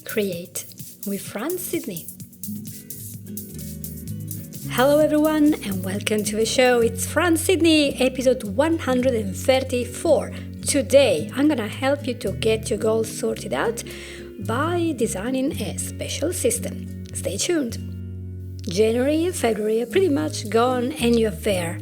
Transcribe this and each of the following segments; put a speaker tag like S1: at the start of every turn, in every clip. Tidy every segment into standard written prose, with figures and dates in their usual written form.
S1: Create with Fran Sydney. Hello everyone and welcome to the show. It's Fran Sydney, episode 134. Today I'm gonna help you to get your goals sorted out by designing a special system. Stay tuned. January and February are pretty much gone and you're there.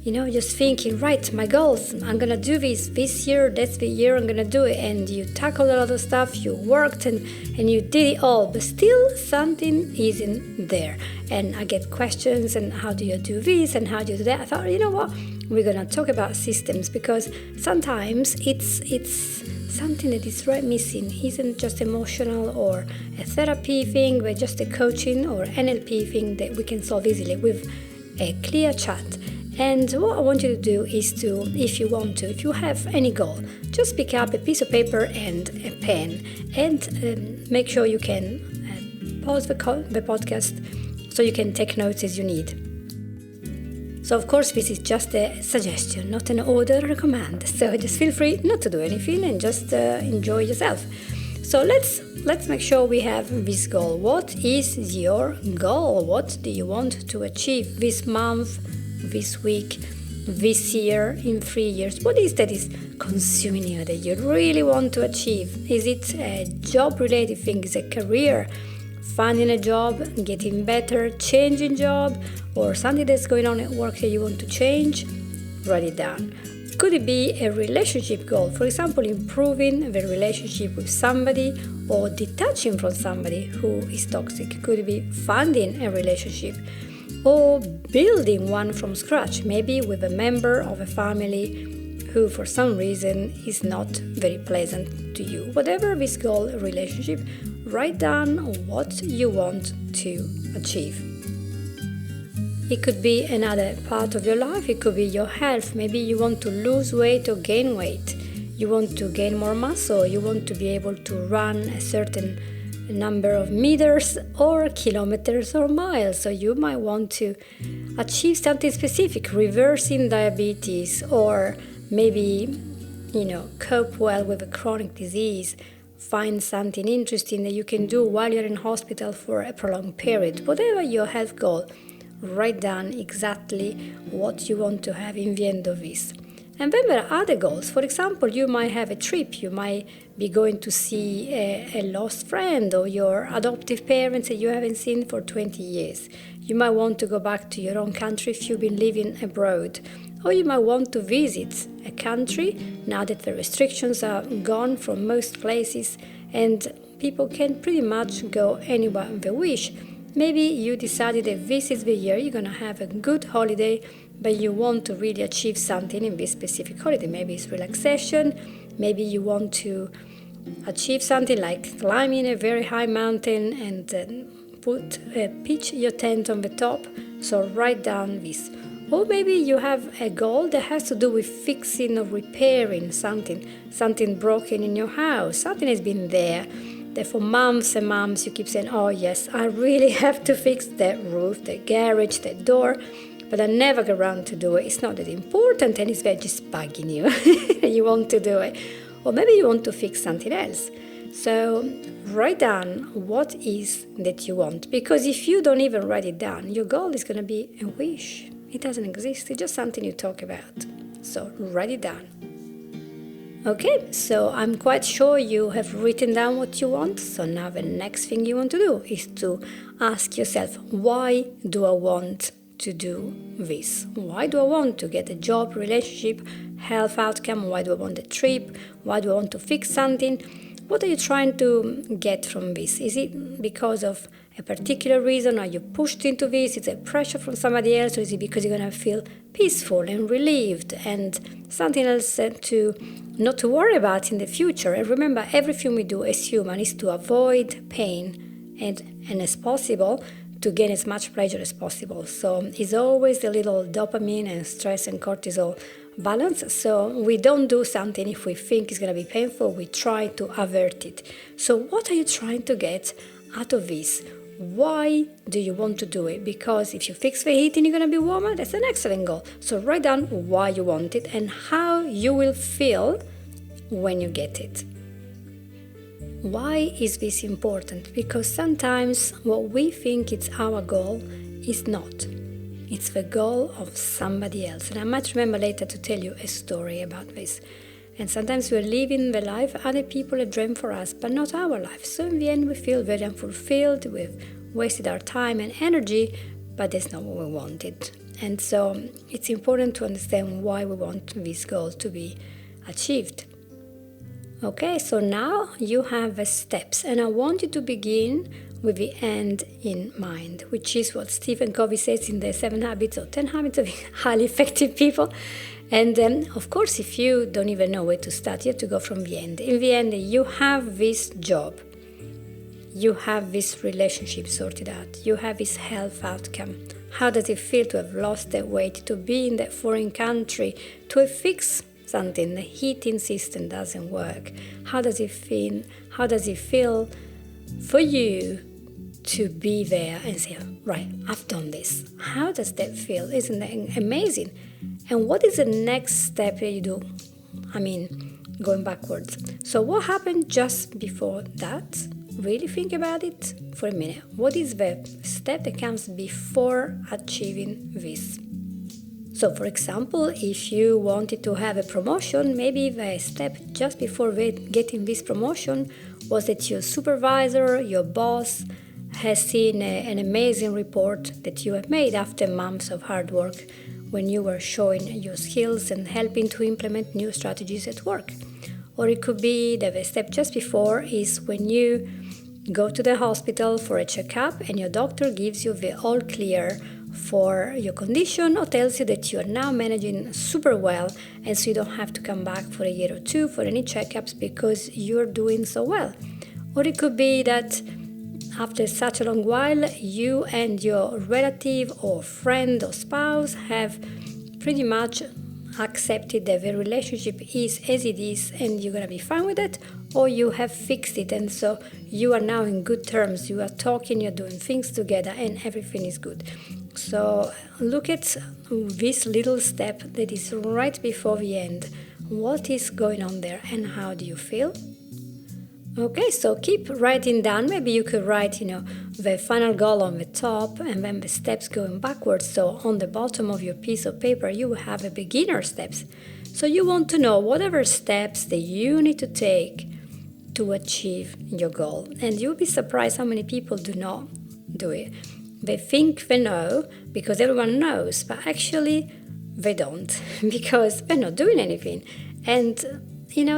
S1: Just thinking, right, my goals, I'm gonna do this year, that's the year I'm gonna do it, and you tackled a lot of stuff, you worked and you did it all, but still something isn't there. And I get questions, and how do you do this and how do you do that? I thought, you know what, we're gonna talk about systems, because sometimes it's something that is right missing. Isn't just emotional or a therapy thing, but just a coaching or NLP thing that we can solve easily with a clear chat. And what I want you to do is to, if you have any goal, just pick up a piece of paper and a pen and make sure you can pause the podcast so you can take notes as you need. So of course this is just a suggestion, not an order or a command. So just feel free not to do anything and just enjoy yourself. So let's make sure we have this goal. What is your goal? What do you want to achieve this month, this week, this year, in 3 years? What is that is consuming you that you really want to achieve? Is it a job-related thing? Is it a career? Finding a job, getting better, changing job, or something that's going on at work that you want to change? Write it down. Could it be a relationship goal? For example, improving the relationship with somebody or detaching from somebody who is toxic? Could it be funding a relationship? Or building one from scratch, maybe with a member of a family who for some reason is not very pleasant to you. Whatever this goal, relationship, write down what you want to achieve. It could be another part of your life, it could be your health. Maybe you want to lose weight or gain weight. You want to gain more muscle, you want to be able to run a certain number of meters or kilometers or miles. So you might want to achieve something specific, reversing diabetes, or maybe cope well with a chronic disease, find something interesting that you can do while you're in hospital for a prolonged period. Whatever your health goal, write down exactly what you want to have in the end of this. And then there are other goals. For example, you might have a trip. You might be going to see a lost friend or your adoptive parents that you haven't seen for 20 years. You might want to go back to your own country if you've been living abroad. Or you might want to visit a country now that the restrictions are gone from most places and people can pretty much go anywhere they wish. Maybe you decided that this is the year you're going to have a good holiday, but you want to really achieve something in this specific holiday. Maybe it's relaxation, maybe you want to achieve something like climbing a very high mountain and pitch your tent on the top, so write down this. Or maybe you have a goal that has to do with fixing or repairing something broken in your house, something has been there that for months and months you keep saying, oh yes, I really have to fix that roof, the garage, the door, but I never get around to do it. It's not that important and it's just bugging you. You want to do it. Or maybe you want to fix something else. So write down what is that you want. Because if you don't even write it down, your goal is going to be a wish. It doesn't exist. It's just something you talk about. So write it down. Okay, so I'm quite sure you have written down what you want. So now the next thing you want to do is to ask yourself, why do I want to do this? Why do I want to get a job, relationship, health outcome? Why do I want a trip? Why do I want to fix something? What are you trying to get from this? Is it because of a particular reason? Are you pushed into this? Is it pressure from somebody else? Or is it because you're going to feel peaceful and relieved and something else to not to worry about in the future? And remember, everything we do as human is to avoid pain and as possible, to gain as much pleasure as possible. So it's always a little dopamine and stress and cortisol balance. So we don't do something if we think it's going to be painful. We try to avert it. So what are you trying to get out of this? Why do you want to do it? Because if you fix the heating, you're going to be warmer. That's an excellent goal. So write down why you want it and how you will feel when you get it. why is this important? Because sometimes what we think is our goal is not. It's the goal of somebody else. And I might remember later to tell you a story about this. And sometimes we're living the life other people have dreamed for us, but not our life. So in the end, we feel very unfulfilled. We've wasted our time and energy, but that's not what we wanted. And so it's important to understand why we want this goal to be achieved. Okay, so now you have the steps, and I want you to begin with the end in mind, which is what Stephen Covey says in the 7 Habits or 10 Habits of Highly Effective People. And of course, if you don't even know where to start, you have to go from the end. In the end, you have this job, you have this relationship sorted out, you have this health outcome. How does it feel to have lost that weight, to be in that foreign country, to have fixed something, the heating system doesn't work? How does it feel? How does it feel for you to be there and say, right, I've done this? How does that feel? Isn't that amazing? And what is the next step that you do? Going backwards. So what happened just before that? Really think about it for a minute. What is the step that comes before achieving this? So, for example, if you wanted to have a promotion, maybe the step just before getting this promotion was that your supervisor, your boss, has seen an amazing report that you have made after months of hard work when you were showing your skills and helping to implement new strategies at work. Or it could be that the step just before is when you go to the hospital for a checkup and your doctor gives you the all clear for your condition or tells you that you are now managing super well, and so you don't have to come back for a year or two for any checkups because you're doing so well. Or it could be that after such a long while, you and your relative or friend or spouse have pretty much accepted that the relationship is as it is and you're going to be fine with it, or you have fixed it and so you are now in good terms, you are talking, you're doing things together and everything is good. So look at this little step that is right before the end. What is going on there and how do you feel? Okay, so keep writing down. Maybe you could write, the final goal on the top and then the steps going backwards. So on the bottom of your piece of paper, you will have a beginner steps. So you want to know whatever steps that you need to take to achieve your goal. And you'll be surprised how many people do not do it. They think they know because everyone knows, but actually they don't because they're not doing anything. And,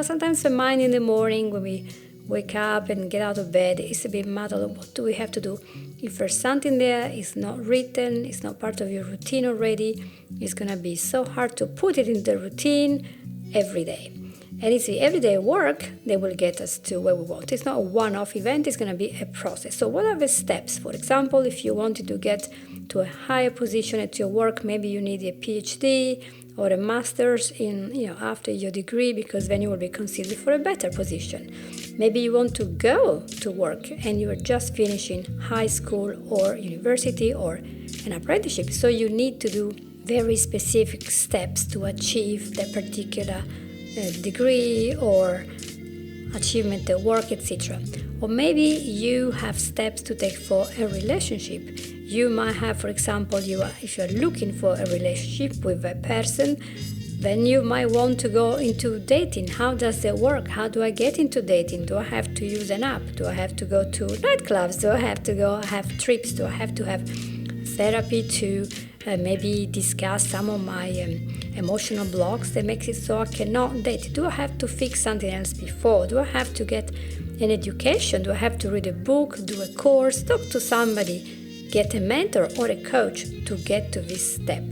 S1: sometimes the mind in the morning when we wake up and get out of bed, it's a bit muddled. What do we have to do? If there's something there, it's not written, it's not part of your routine already, it's going to be so hard to put it in the routine every day. And it's the everyday work that will get us to where we want. It's not a one-off event, it's going to be a process. So what are the steps? For example, if you wanted to get to a higher position at your work, maybe you need a PhD or a master's in, after your degree, because then you will be considered for a better position. Maybe you want to go to work and you are just finishing high school or university or an apprenticeship. So you need to do very specific steps to achieve that particular degree or achievement at work, etc. Or maybe you have steps to take for a relationship. You might have, for example, if you're looking for a relationship with a person, then you might want to go into dating. How does that work? How do I get into dating? Do I have to use an app? Do I have to go to nightclubs? Do I have to go have trips? Do I have to have therapy to maybe discuss some of my emotional blocks that makes it so I cannot date? Do I have to fix something else before? Do I have to get an education? Do I have to read a book, do a course, talk to somebody, get a mentor or a coach to get to this step?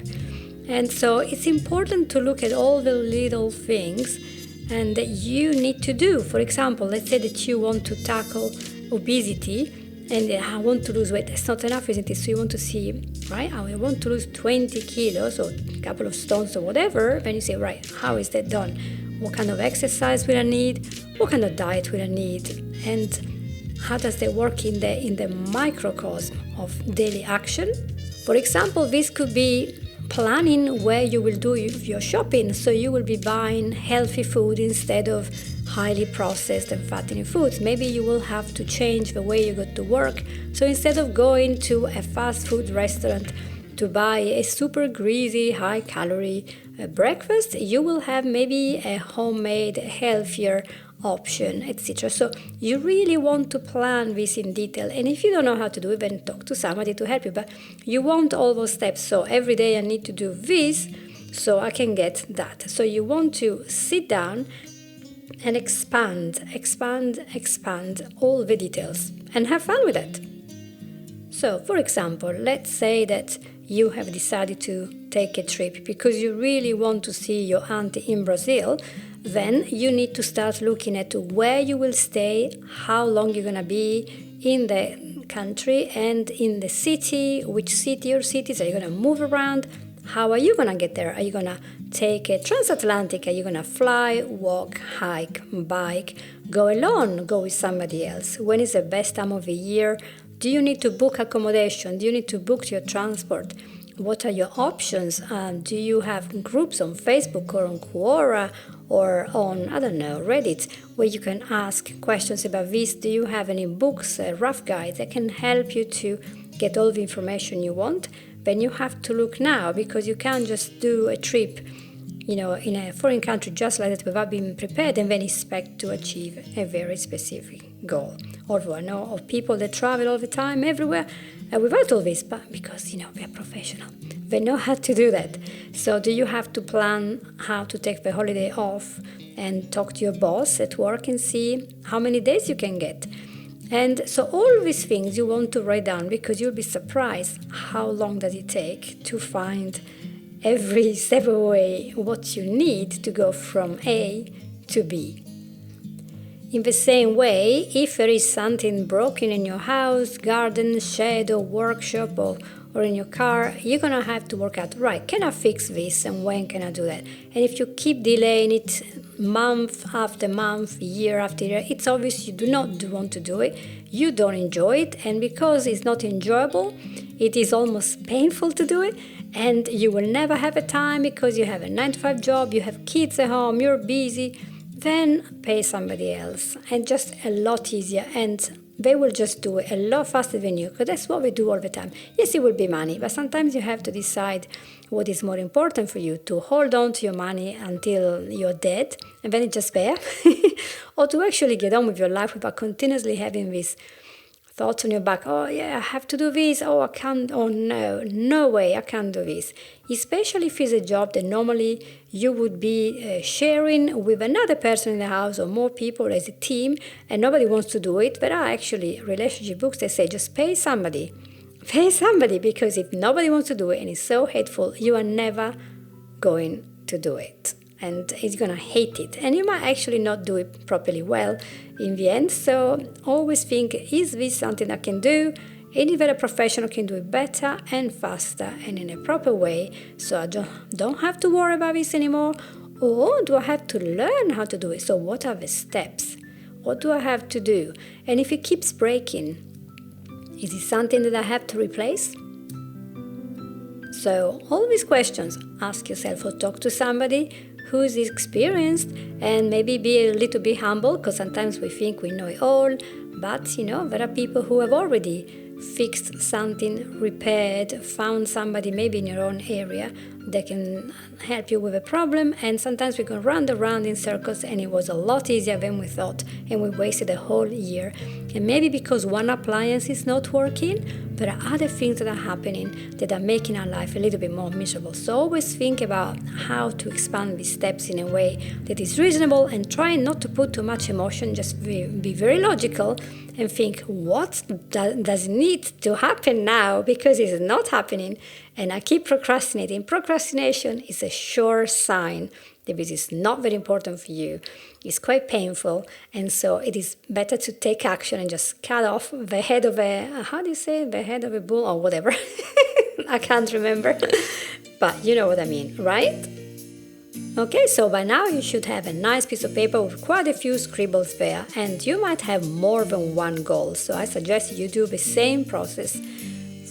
S1: And so it's important to look at all the little things and that you need to do. For example, let's say that you want to tackle obesity and I want to lose weight. That's not enough, isn't it? So you want to see, right? I want to lose 20 kilos or a couple of stones or whatever. Then you say, right, how is that done? What kind of exercise will I need? What kind of diet will I need? And how does that work in the microcosm of daily action? For example, this could be planning where you will do your shopping, so you will be buying healthy food instead of highly processed and fattening foods. Maybe you will have to change the way you go to work, so instead of going to a fast food restaurant to buy a super greasy, high calorie breakfast, you will have maybe a homemade, healthier option, etc. So you really want to plan this in detail, and if you don't know how to do it, then talk to somebody to help you. But you want all those steps. So every day I need to do this so I can get that. So you want to sit down and expand all the details and have fun with it. So for example, let's say that you have decided to take a trip because you really want to see your auntie in Brazil. Then you need to start looking at where you will stay, how long you're going to be in the country and in the city, which city or cities are you going to move around, how are you going to get there, are you going to take a transatlantic, are you going to fly, walk, hike, bike, go alone, go with somebody else, when is the best time of the year, do you need to book accommodation, do you need to book your transport, what are your options, do you have groups on Facebook or on Quora or on, I don't know, Reddit, where you can ask questions about this? Do you have any books, rough guides that can help you to get all the information you want? Then you have to look now, because you can't just do a trip, in a foreign country just like that without being prepared and then expect to achieve a very specific goal. Although I know of people that travel all the time, everywhere, without all this, but because, they're professional. They know how to do that. So do you have to plan how to take the holiday off and talk to your boss at work and see how many days you can get? And so all these things you want to write down, because you'll be surprised how long does it take to find every step of the way what you need to go from A to B. In the same way, if there is something broken in your house, garden, shed or workshop or in your car, you're going to have to work out, right, can I fix this and when can I do that? And if you keep delaying it month after month, year after year, it's obvious you do not want to do it, you don't enjoy it, and because it's not enjoyable, it is almost painful to do it, and you will never have a time because you have a 9-to-5 job, you have kids at home, you're busy. Then pay somebody else, and just a lot easier, and they will just do it a lot faster than you, because that's what we do all the time. Yes, it will be money, but sometimes you have to decide what is more important for you, to hold on to your money until you're dead and then it's just there, or to actually get on with your life without continuously having these thoughts on your back. Oh yeah, I have to do this. Oh, I can't. Oh no way, I can't do this. Especially if it's a job that normally you would be sharing with another person in the house or more people as a team, and nobody wants to do it. There are actually relationship books that say just pay somebody. Pay somebody, because if nobody wants to do it and it's so hateful, you are never going to do it. And it's going to hate it. And you might actually not do it properly well in the end. So always think, is this something I can do? Any other professional can do it better and faster and in a proper way, so I don't have to worry about this anymore? Or do I have to learn how to do it? So what are the steps? What do I have to do? And if it keeps breaking, is it something that I have to replace? So all these questions, ask yourself or talk to somebody who is experienced, and maybe be a little bit humble, because sometimes we think we know it all, but there are people who have already fixed something, repaired, found somebody maybe in your own area that can help you with a problem, and sometimes we can run around in circles, and it was a lot easier than we thought, and we wasted a whole year. And maybe because one appliance is not working, there are other things that are happening that are making our life a little bit more miserable. So always think about how to expand these steps in a way that is reasonable, and try not to put too much emotion, just be very logical and think, what does need to happen now, because it's not happening and I keep procrastinating. Procrastination is a sure sign that this is not very important for you. It's quite painful, and so it is better to take action and just cut off the head of the head of a bull or whatever. I can't remember, but you know what I mean, right? Okay, so by now you should have a nice piece of paper with quite a few scribbles there, and you might have more than one goal. So I suggest you do the same process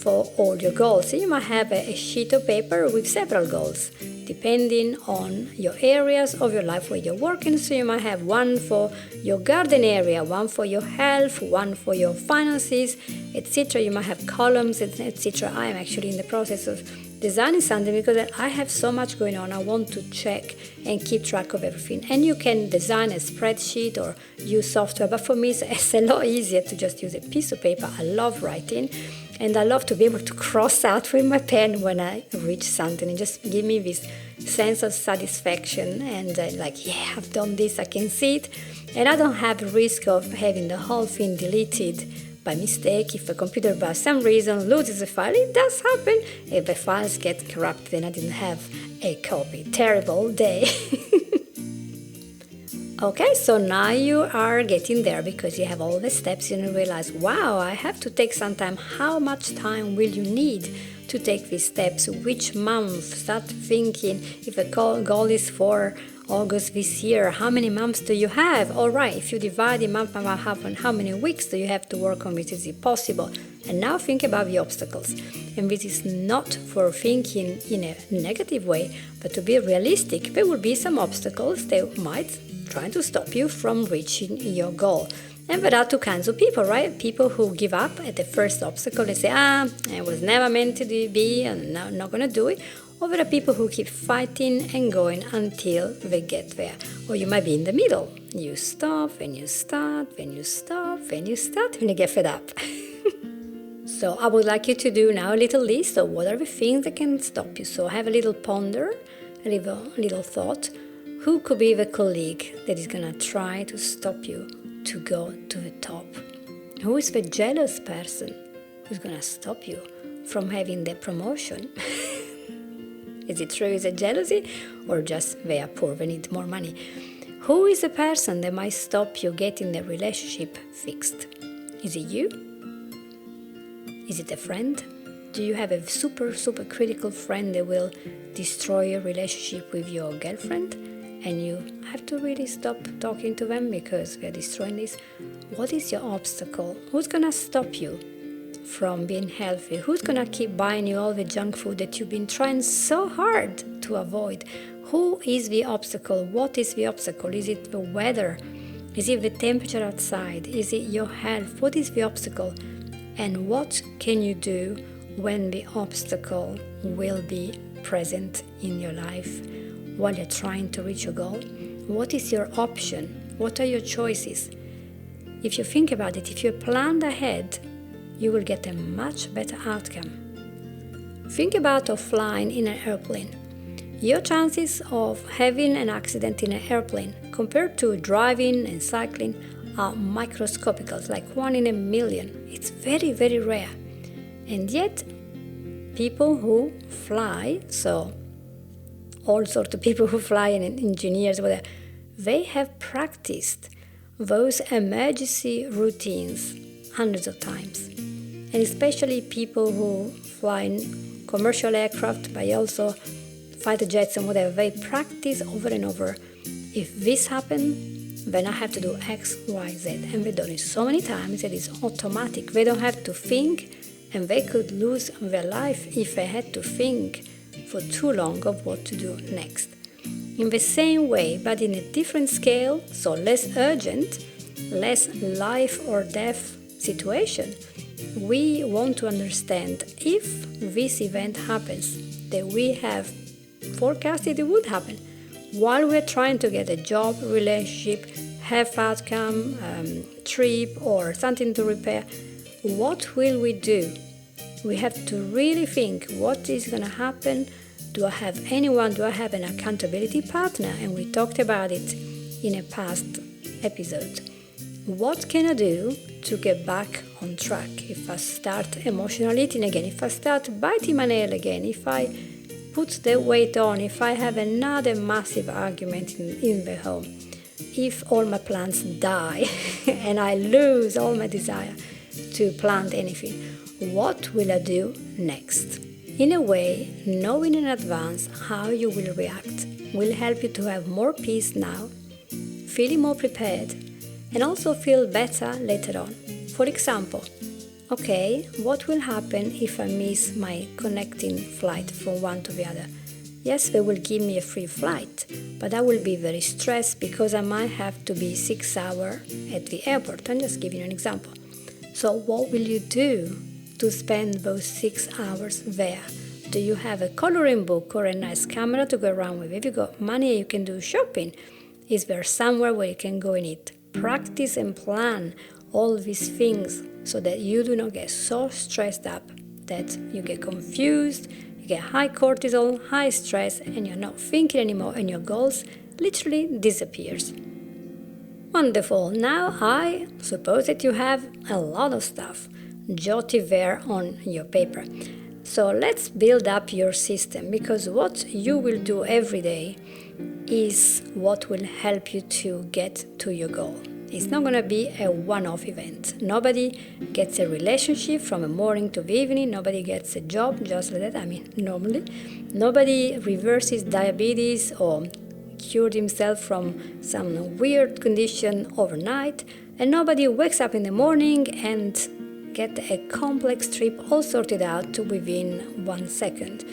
S1: for all your goals. So you might have a sheet of paper with several goals, depending on your areas of your life where you're working. So you might have one for your garden area, one for your health, one for your finances, etc. You might have columns, etc. I am actually in the process of designing something because I have so much going on. I want to check and keep track of everything. And you can design a spreadsheet or use software, but for me it's a lot easier to just use a piece of paper. I love writing, and I love to be able to cross out with my pen when I reach something, and just give me this sense of satisfaction and yeah, I've done this, I can see it, and I don't have the risk of having the whole thing deleted by mistake. If a computer by some reason loses a file, it does happen. If the files get corrupted and I didn't have a copy. Terrible day. Okay, so now you are getting there because you have all the steps and you realize, wow, I have to take some time. How much time will you need to take these steps? Which month? Start thinking. If a goal is for August this year, how many months do you have? All right, if you divide the month by half, and how many weeks do you have to work on it? Is it possible? And now think about the obstacles. And this is not for thinking in a negative way, but to be realistic. There will be some obstacles that might try to stop you from reaching your goal. And there are two kinds of people, right? People who give up at the first obstacle and say, it was never meant to be, and I'm not going to do it. Or there are people who keep fighting and going until they get there. Or you might be in the middle. You stop, and you start, then you stop, then you start, and you get fed up. So I would like you to do now a little list of what are the things that can stop you. So have a little ponder, a little thought. Who could be the colleague that is going to try to stop you to go to the top? Who is the jealous person who's going to stop you from having the promotion? Is it true? Is it jealousy? Or just they are poor, they need more money? Who is the person that might stop you getting the relationship fixed? Is it you? Is it a friend? Do you have a super critical friend that will destroy your relationship with your girlfriend? And you have to really stop talking to them because they're destroying this. What is your obstacle? Who's going to stop you from being healthy? Who's going to keep buying you all the junk food that you've been trying so hard to avoid? Who is the obstacle? What is the obstacle? Is it the weather? Is it the temperature outside? Is it your health? What is the obstacle? And what can you do when the obstacle will be present in your life while you're trying to reach your goal? What is your option? What are your choices? If you think about it, if you planned ahead, you will get a much better outcome. Think about flying in an airplane. Your chances of having an accident in an airplane compared to driving and cycling are microscopic, like 1 in a million. It's very, very rare. And yet, people who fly, so all sorts of people who fly and engineers, whatever, they have practiced those emergency routines hundreds of times. And especially people who fly in commercial aircraft, but also fighter jets and whatever, they practice over and over. If this happens, then I have to do X, Y, Z. And they've done it so many times that it's automatic. They don't have to think, and they could lose their life if they had to think for too long of what to do next. In the same way, but in a different scale, so less urgent, less life or death situation, we want to understand if this event happens that we have forecasted it would happen while we're trying to get a job, relationship, health outcome, trip, or something to repair. What will we do? We have to really think, what is going to happen? Do I have anyone? Do I have an accountability partner? And we talked about it in a past episode. What can I do to get back on track? If I start emotional eating again, if I start biting my nail again, if I put the weight on, if I have another massive argument in the home, if all my plants die and I lose all my desire to plant anything, what will I do next? In a way, knowing in advance how you will react will help you to have more peace now, feeling more prepared, and also feel better later on. For example, Okay, what will happen if I miss my connecting flight from one to the other? Yes, they will give me a free flight, but I will be very stressed because I might have to be 6 hours at the airport. I'm just giving you an example. So what will you do to spend those 6 hours there? Do you have a coloring book or a nice camera to go around with? If you got money, you can do shopping. Is there somewhere where you can go and eat? Practice and plan all these things so that you do not get so stressed up that you get confused, you get high cortisol, high stress, and you're not thinking anymore, and your goals literally disappears. Wonderful. Now I suppose that you have a lot of stuff jotted there on your paper. So let's build up your system, because what you will do every day is what will help you to get to your goal. It's not going to be a one-off event. Nobody gets a relationship from the morning to the evening. Nobody gets a job just like that. Normally. Nobody reverses diabetes or cured himself from some weird condition overnight. And nobody wakes up in the morning and get a complex trip all sorted out within 1 second.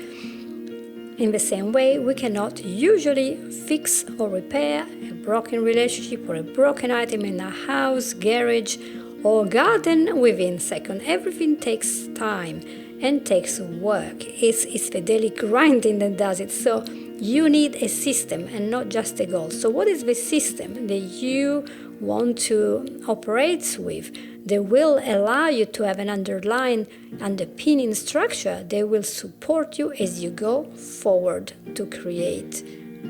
S1: In the same way, we cannot usually fix or repair a broken relationship or a broken item in our house, garage, or garden within seconds. Everything takes time and takes work. It's the daily grinding that does it. So you need a system and not just a goal. So what is the system that you want to operate with? They will allow you to have an underpinning structure. They will support you as you go forward to create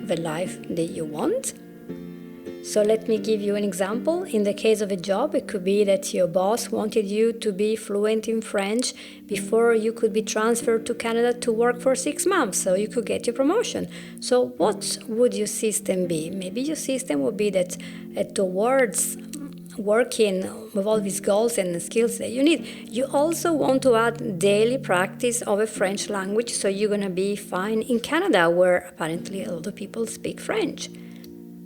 S1: the life that you want. So let me give you an example. In the case of a job, it could be that your boss wanted you to be fluent in French before you could be transferred to Canada to work for 6 months, so you could get your promotion. So what would your system be? Maybe your system would be that towards working with all these goals and the skills that you need, you also want to add daily practice of a French language, so you're going to be fine in Canada, where apparently a lot of people speak French.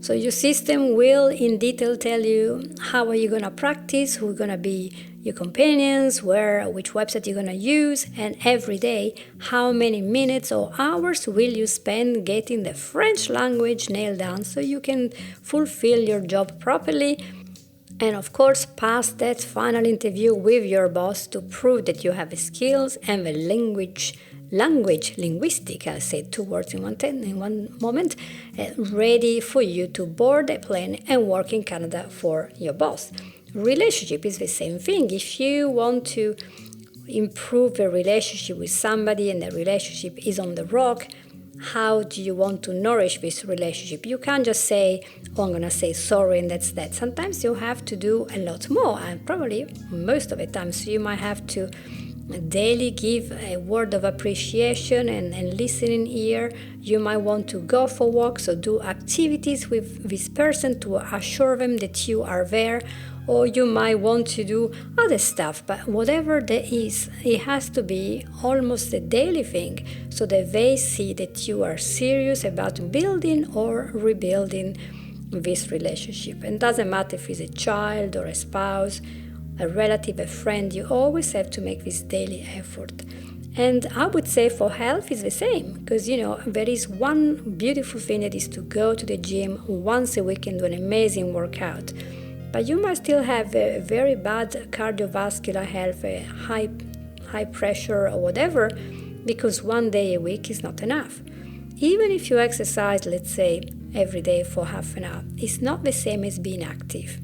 S1: So your system will in detail tell you how are you going to practice, who are going to be your companions, which website you're going to use, and every day how many minutes or hours will you spend getting the French language nailed down so you can fulfill your job properly. And of course, pass that final interview with your boss to prove that you have the skills and the linguistic, I said 2 words in one moment, ready for you to board a plane and work in Canada for your boss. Relationship is the same thing. If you want to improve a relationship with somebody and the relationship is on the rock, how do you want to nourish this relationship? You can't just say, oh, I'm going to say sorry and that's that. Sometimes you have to do a lot more, and probably most of the time. So you might have to daily give a word of appreciation and listening ear. You might want to go for walks or do activities with this person to assure them that you are there. Or you might want to do other stuff, but whatever that is, it has to be almost a daily thing so that they see that you are serious about building or rebuilding this relationship. And it doesn't matter if it's a child or a spouse, a relative, a friend, you always have to make this daily effort. And I would say for health is the same, because there is one beautiful thing that is to go to the gym once a week and do an amazing workout. But you might still have a very bad cardiovascular health, a high pressure or whatever, because 1 day a week is not enough. Even if you exercise, let's say, every day for half an hour, it's not the same as being active.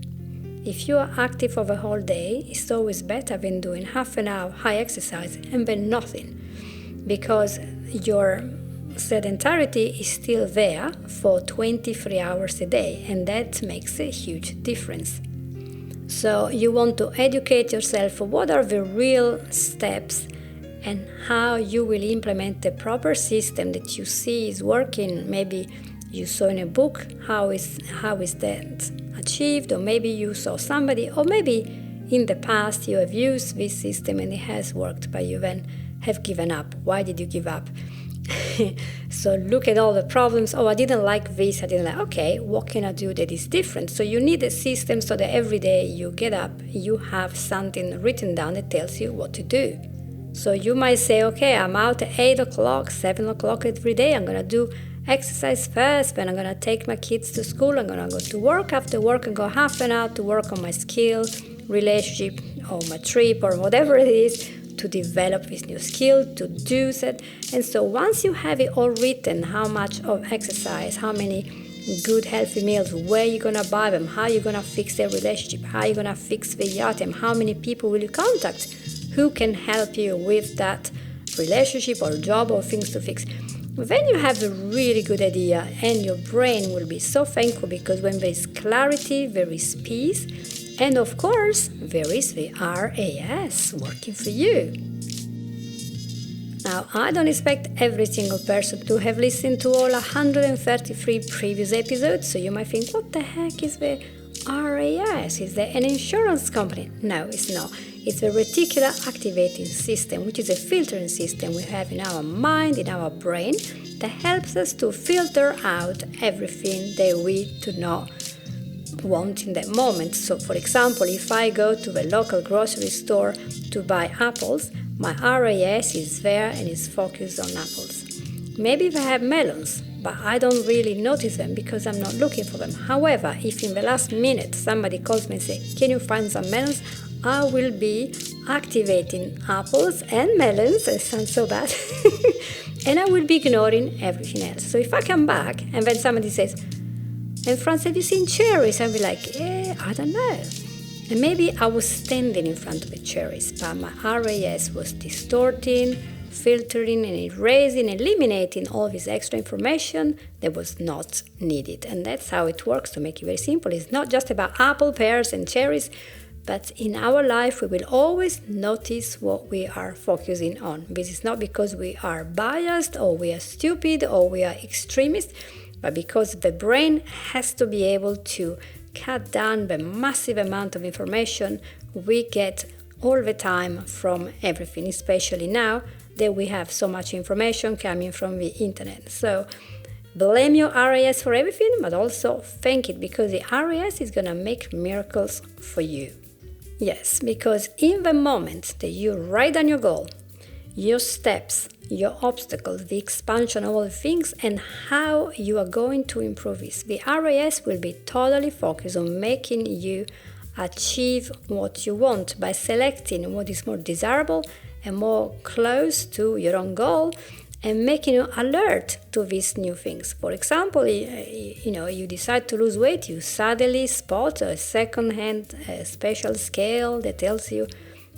S1: If you are active for the whole day, it's always better than doing half an hour high exercise and then nothing, because your sedentarity is still there for 23 hours a day, and that makes a huge difference. So you want to educate yourself what are the real steps and how you will implement the proper system that you see is working. Maybe you saw in a book how is that achieved, or maybe you saw somebody, or maybe in the past you have used this system and it has worked, but you then have given up. Why did you give up? So look at all the problems. Oh, I didn't like this. I didn't like, okay, what can I do that is different? So you need a system so that every day you get up, you have something written down that tells you what to do. So you might say, okay, I'm out at 8 o'clock, 7 o'clock every day. I'm going to do exercise first, then I'm going to take my kids to school. I'm going to go to work. After work, and go half an hour to work on my skill, relationship, or my trip, or whatever it is, to develop this new skill, to do it. And so once you have it all written, how much of exercise, how many good healthy meals, where you're going to buy them, how you're going to fix their relationship, how you're going to fix the item, how many people will you contact, who can help you with that relationship or job or things to fix. Then you have a really good idea, and your brain will be so thankful, because when there is clarity, there is peace, and of course, there is the RAS working for you. Now, I don't expect every single person to have listened to all 133 previous episodes, so you might think, what the heck is the RAS? Is there an insurance company? No, it's not. It's the reticular activating system, which is a filtering system we have in our mind, in our brain, that helps us to filter out everything that we do not want in that moment. So, for example, if I go to the local grocery store to buy apples, my RAS is there and is focused on apples. Maybe if I have melons, but I don't really notice them because I'm not looking for them. However, if in the last minute somebody calls me and says, can you find some melons? I will be activating apples and melons. It sounds so bad. And I will be ignoring everything else. So if I come back and then somebody says, and France, have you seen cherries? I'll be like, I don't know. And maybe I was standing in front of the cherries, but my RAS was distorting, filtering and erasing, eliminating all this extra information that was not needed. And that's how it works, to make it very simple. It's not just about apple, pears and cherries, but in our life we will always notice what we are focusing on. This is not because we are biased or we are stupid or we are extremists, but because the brain has to be able to cut down the massive amount of information we get all the time from everything, especially now that we have so much information coming from the internet. So blame your RAS for everything, but also thank it, because the RAS is going to make miracles for you. Yes, because in the moment that you write down your goal, your steps, your obstacles, the expansion of all the things, and how you are going to improve this, the RAS will be totally focused on making you achieve what you want by selecting what is more desirable and more close to your own goal, and making you alert to these new things. For example, you decide to lose weight, you suddenly spot a second-hand special scale that tells you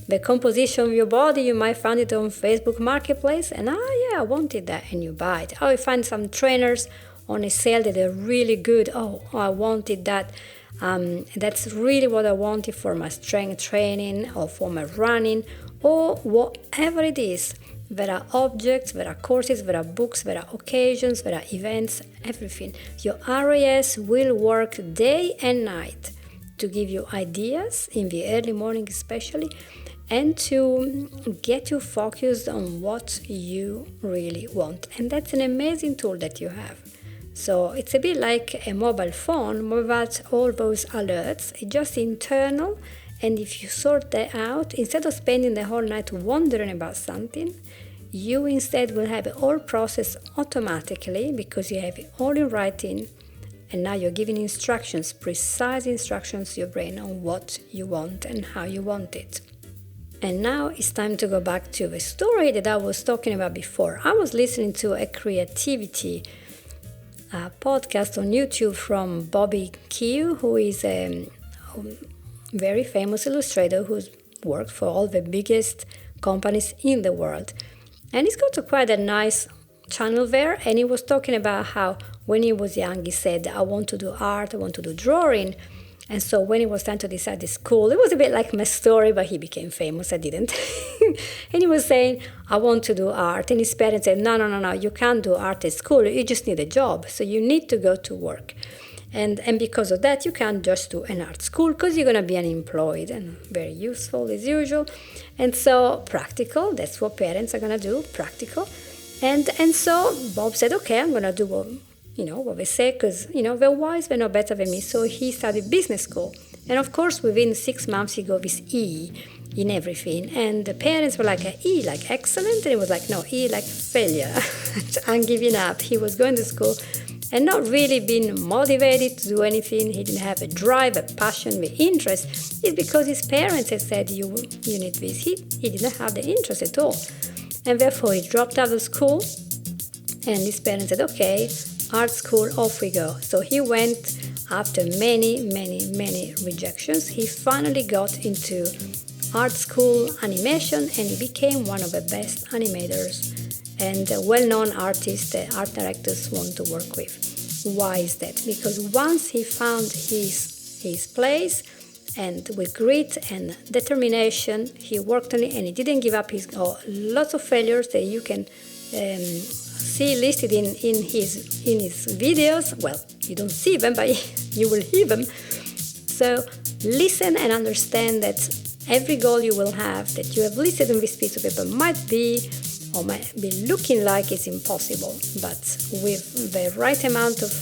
S1: the composition of your body. You might find it on Facebook Marketplace, and I wanted that, and you buy it. You find some trainers on a sale that are really good. I wanted that. That's really what I wanted for my strength training or for my running or whatever it is. There are objects, there are courses, there are books, there are occasions, there are events, everything. Your RAS will work day and night to give you ideas in the early morning especially, and to get you focused on what you really want. And that's an amazing tool that you have. So it's a bit like a mobile phone without all those alerts. It's just internal, and if you sort that out, instead of spending the whole night wondering about something, you instead will have it all processed automatically, because you have it all in writing, and now you're giving instructions, precise instructions to your brain on what you want and how you want it. And now it's time to go back to the story that I was talking about before. I was listening to a creativity podcast on YouTube from Bobby Q, who is a very famous illustrator who's worked for all the biggest companies in the world. And he's got quite a nice channel there, and he was talking about how when he was young, he said, I want to do art, I want to do drawing. And so when it was time to decide the school, it was a bit like my story, but he became famous, I didn't. And he was saying, I want to do art. And his parents said, no, you can't do art at school, you just need a job. So you need to go to work. And because of that, you can't just do an art school, because you're going to be unemployed, and very useful as usual. And so practical, that's what parents are going to do, practical. And so Bob said, okay, I'm going to do what they say, because, they're wise, they're no better than me. So he studied business school. And of course, within 6 months, he got this E in everything. And the parents were like, E like excellent? And he was like, no, E like failure. I'm giving up. He was going to school and not really being motivated to do anything. He didn't have a drive, a passion, the interest. It's because his parents had said, you need this. He didn't have the interest at all. And therefore, he dropped out of school. And his parents said, okay, art school, off we go. So he went. After many rejections, he finally got into art school animation, and he became one of the best animators and well-known artists that art directors want to work with. Why is that? Because once he found his place, and with grit and determination, he worked on it, and he didn't give up. Lots of failures that you can see listed in his videos. Well, you don't see them, but you will hear them. So listen and understand that every goal you will have that you have listed on this piece of paper might be looking like it's impossible, but with the right amount of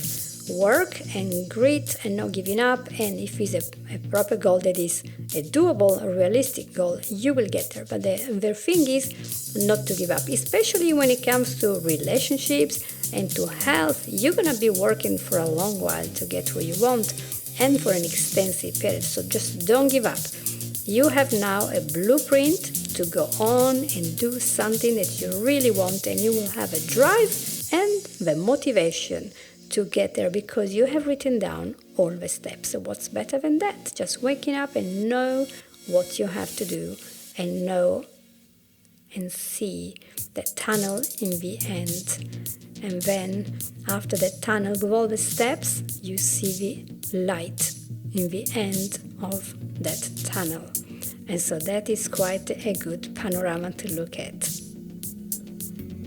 S1: work and grit and not giving up, and if it's a proper goal that is a doable, a realistic goal, you will get there. But the thing is not to give up, especially when it comes to relationships and to health. You're going to be working for a long while to get where you want and for an extensive period. So just don't give up. You have now a blueprint to go on and do something that you really want, and you will have a drive and the motivation to get there because you have written down all the steps. So what's better than that? Just waking up and know what you have to do, and know and see the tunnel in the end. And then after that tunnel with all the steps, you see the light in the end of that tunnel. And so that is quite a good panorama to look at.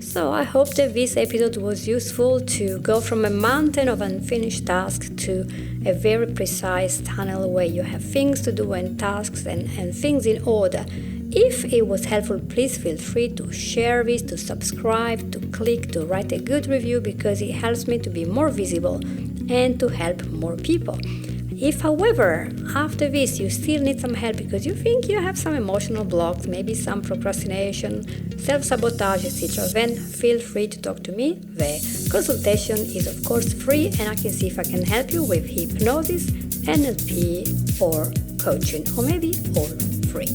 S1: So I hope that this episode was useful to go from a mountain of unfinished tasks to a very precise tunnel where you have things to do and tasks and things in order. If it was helpful, please feel free to share this, to subscribe, to click, to write a good review, because it helps me to be more visible and to help more people. If, however, after this you still need some help because you think you have some emotional blocks, maybe some procrastination, self-sabotage, etc., then feel free to talk to me. The consultation is of course free, and I can see if I can help you with hypnosis, NLP, or coaching, or maybe all free.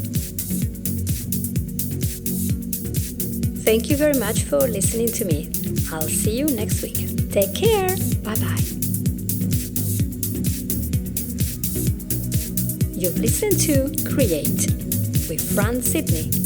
S1: Thank you very much for listening to me. I'll see you next week. Take care. Bye-bye. You've listened to Create with Fran Sidney.